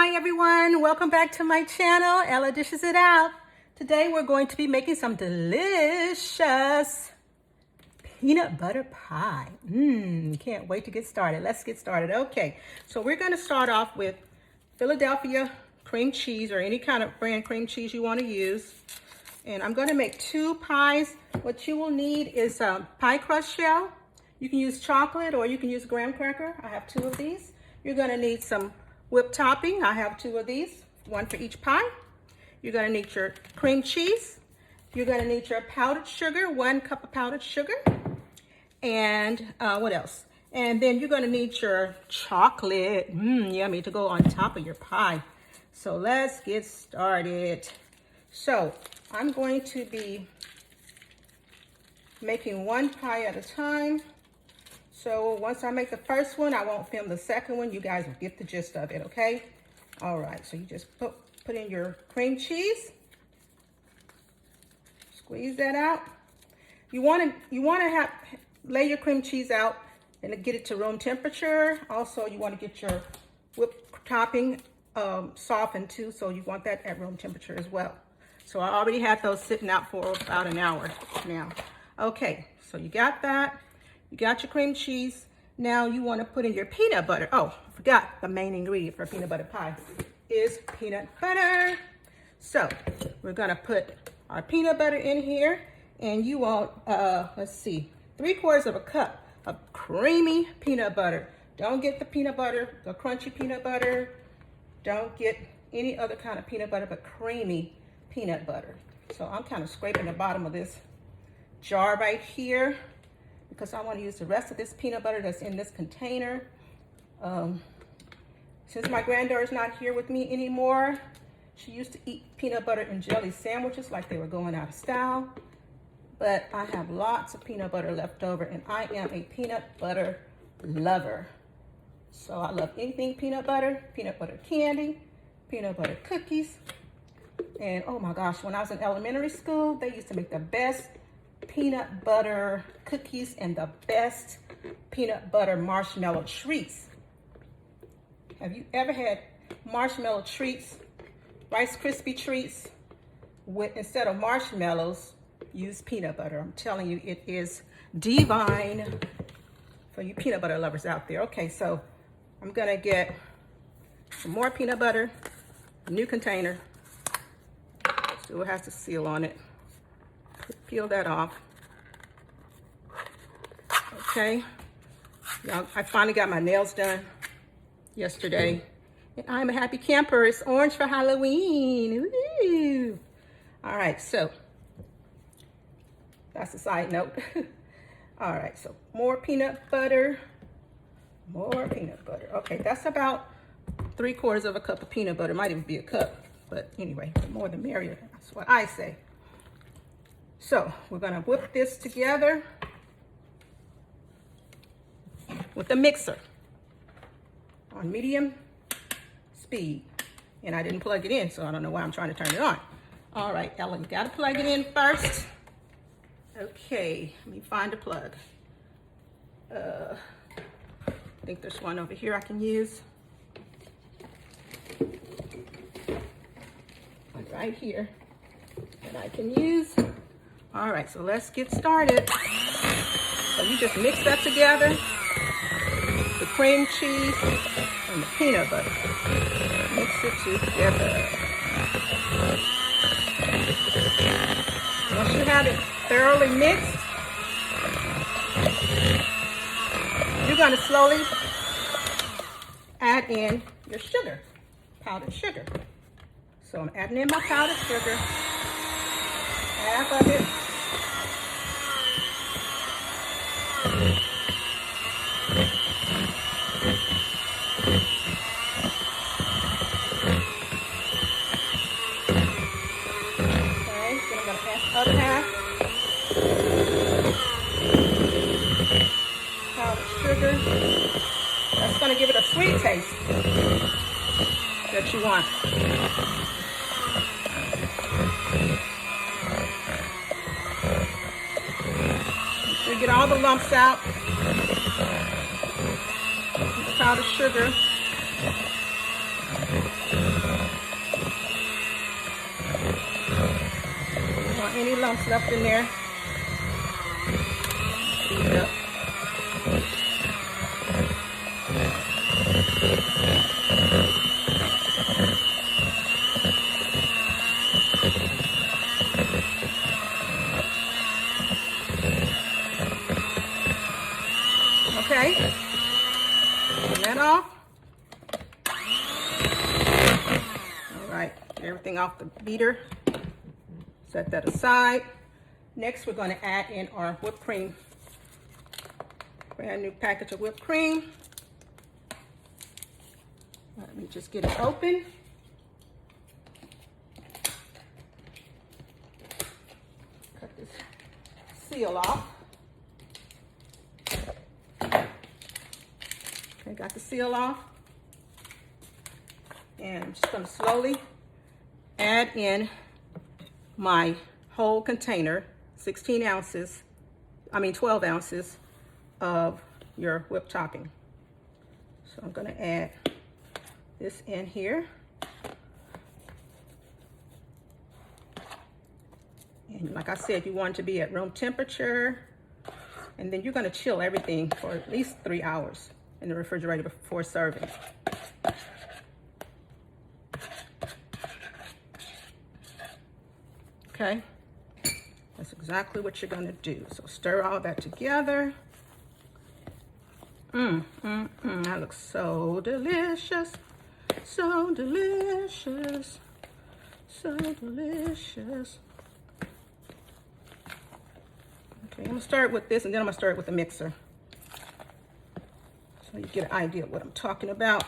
Hi everyone, welcome back to my channel, Ella Dishes It Out. Today we're going to be making some delicious peanut butter pie. Can't wait to get started. Let's get started. Okay, so we're going to start off with Philadelphia cream cheese or any kind of brand cream cheese you want to use. And I'm going to make two pies. What you will need is a pie crust shell. You can use chocolate or you can use graham cracker. I have two of these. You're going to need some whipped topping. I have two of these, one for each pie. You're going to need your cream cheese. You're going to need your powdered sugar, 1 cup of powdered sugar. And what else? And then you're going to need your chocolate, yummy, to go on top of your pie. So let's get started. So I'm going to be making one pie at a time. So once I make the first one, I won't film the second one. You guys will get the gist of it, okay? All right, so you just put in your cream cheese. Squeeze that out. You want to lay your cream cheese out and get it to room temperature. Also, you want to get your whipped topping softened too, so you want that at room temperature as well. So I already had those sitting out for about an hour now. Okay, so you got that. You got your cream cheese. Now you want to put in your peanut butter. Oh, I forgot the main ingredient for peanut butter pie is peanut butter. So we're going to put our peanut butter in here, and you want, let's see, 3/4 of a cup of creamy peanut butter. Don't get the peanut butter, the crunchy peanut butter. Don't get any other kind of peanut butter, but creamy peanut butter. So I'm kind of scraping the bottom of this jar right here, because I want to use the rest of this peanut butter that's in this container. Since my granddaughter's not here with me anymore, she used to eat peanut butter and jelly sandwiches like they were going out of style. But I have lots of peanut butter left over, and I am a peanut butter lover. So I love anything peanut butter candy, peanut butter cookies. And oh my gosh, when I was in elementary school, they used to make the best peanut butter cookies and the best peanut butter marshmallow treats. Have you ever had marshmallow treats, Rice Krispie treats, with instead of marshmallows, use peanut butter? I'm telling you, it is divine for you peanut butter lovers out there. Okay, so I'm gonna get some more peanut butter, a new container. So it has the seal on it. Peel that off. Okay. Now, I finally got my nails done yesterday. And I'm a happy camper. It's orange for Halloween. Woo! All right, so that's a side note. All right, so more peanut butter. More peanut butter. Okay, that's about 3/4 of a cup of peanut butter. Might even be a cup. But anyway, the more the merrier. That's what I say. So we're gonna whip this together with a mixer on medium speed. And I didn't plug it in, so I don't know why I'm trying to turn it on. All right, Ella, you gotta plug it in first. Okay, let me find a plug. I think there's one over here I can use. One right here that I can use. All right, so let's get started. So you just mix that together, the cream cheese and the peanut butter. Mix it together. Once you have it thoroughly mixed, you're going to slowly add in your sugar, powdered sugar. So I'm adding in my powdered sugar, half of it. Other half, powdered sugar. That's going to give it a sweet taste that you want. So you get all the lumps out. Powdered sugar. lumps left in there. Yep. Okay, turn that off. All right, get everything off the beater. Set that aside. Next, we're going to add in our whipped cream. Brand new package of whipped cream. Let me just get it open. Cut this seal off. Okay, got the seal off. And I'm just going to slowly add in my whole container, 12 ounces of your whipped topping. So I'm going to add this in here. And like I said, you want it to be at room temperature. And then you're going to chill everything for at least 3 hours in the refrigerator before serving. Okay, that's exactly what you're gonna do. So stir all that together. That looks so delicious. So delicious. So delicious. Okay, I'm gonna start with this and then I'm gonna start with the mixer. So you get an idea of what I'm talking about.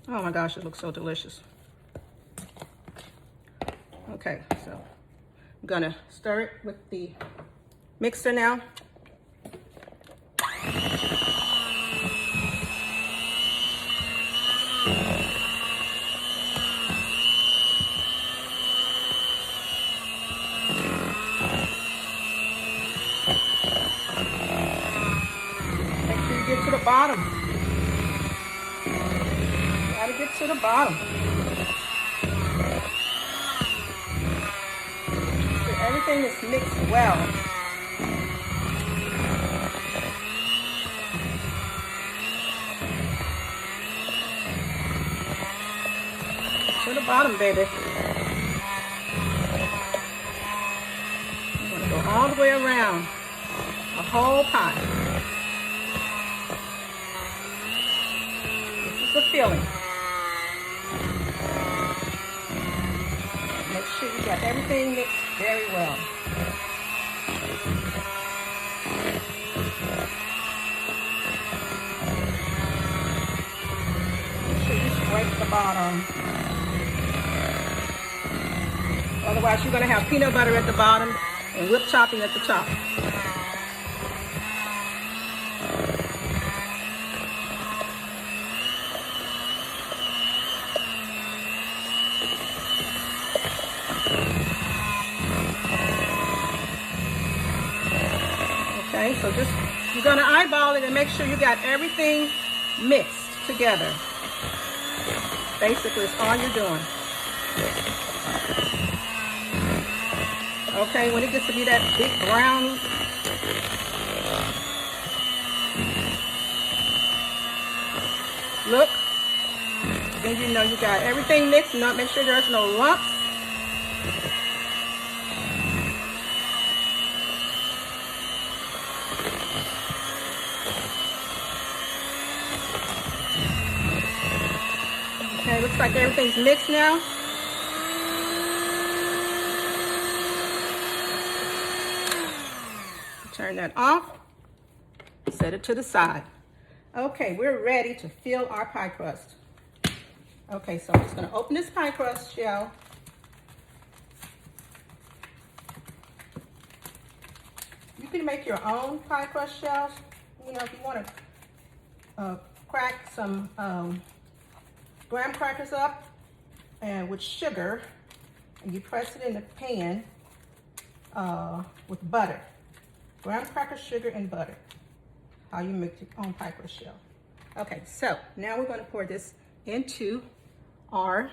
Oh my gosh, it looks so delicious. Okay, so I'm gonna stir it with the mixer now. Make sure you get to the bottom. Gotta get to the bottom. So everything is mixed well. To the bottom, baby. I'm gonna go all the way around the whole pie. This is the filling. Make sure you got everything mixed very well. Make sure you scrape the bottom. Otherwise, you're going to have peanut butter at the bottom and whipped topping at the top. Okay, so just, you're gonna eyeball it and make sure you got everything mixed together. Basically, it's all you're doing. Okay, when it gets to be that big brown, look, then you know you got everything mixed. Now make sure there's no lumps. Okay, looks like everything's mixed now. Turn that off. Set it to the side. Okay, we're ready to fill our pie crust. Okay, so I'm just going to open this pie crust shell. You can make your own pie crust shells. You know, if you want to crack some graham crackers up and with sugar, and you press it in the pan with butter. Graham crackers, sugar, and butter. How you make your own pie crust shell. Okay, so now we're going to pour this into our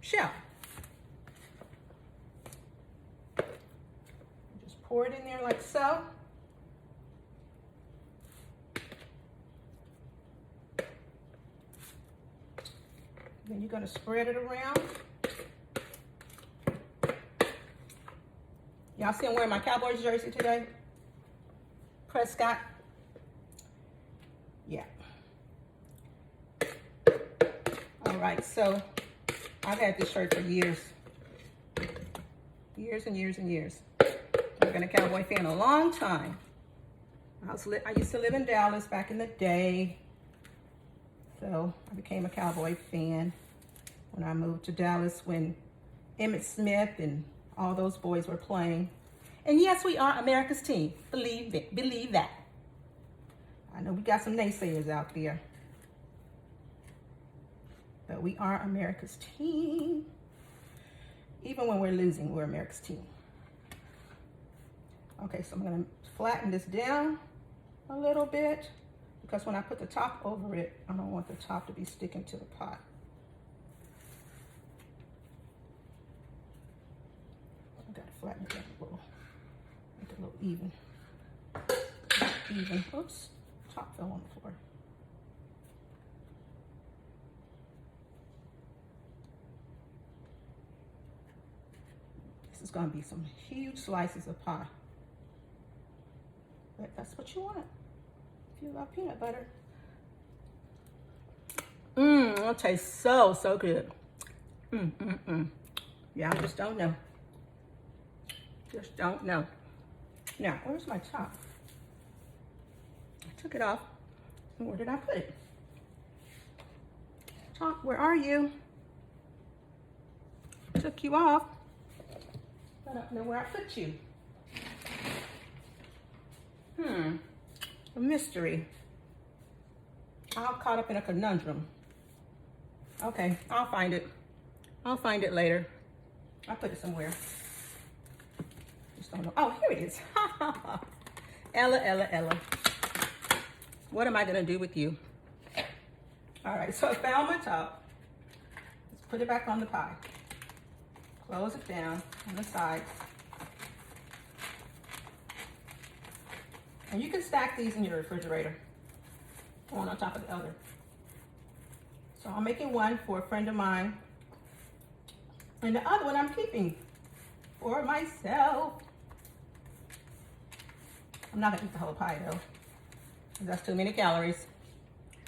shell. Just pour it in there like so. Then you're going to spread it around. Y'all see I'm wearing my Cowboys jersey today? Prescott. Yeah. All right, so I've had this shirt for years. Years and years and years. I've been a Cowboy fan a long time. I used to live in Dallas back in the day. So I became a Cowboy fan when I moved to Dallas when Emmitt Smith and all those boys were playing. And yes, we are America's team. Believe it. Believe that. I know we got some naysayers out there. But we are America's team. Even when we're losing, we're America's team. Okay, so I'm going to flatten this down a little bit. Because when I put the top over it, I don't want the top to be sticking to the pot. I gotta flatten it down a little, make it a little even. Even. Oops, top fell on the floor. This is gonna be some huge slices of pie. But that's what you want. If you love peanut butter. It'll taste so good. Yeah, I just don't know. Just don't know. Now, where's my top? I took it off. Where did I put it? Top, where are you? I took you off. I don't know where I put you. A mystery. I'm caught up in a conundrum. Okay, I'll find it. I'll find it later. I'll put it somewhere. Just don't know. Oh, here it is. Ella. What am I gonna do with you? All right, so I found my top. Let's put it back on the pie. Close it down on the sides. And you can stack these in your refrigerator, one on top of the other. So I'm making one for a friend of mine, and the other one I'm keeping for myself. I'm not gonna eat the whole pie though, because that's too many calories.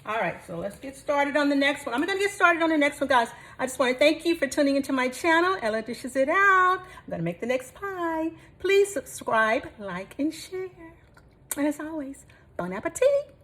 All right, so let's get started on the next one. I'm gonna get started on the next one, guys. I just wanna thank you for tuning into my channel. Ella Dishes It Out. I'm gonna make the next pie. Please subscribe, like, and share. And as always, bon appetit.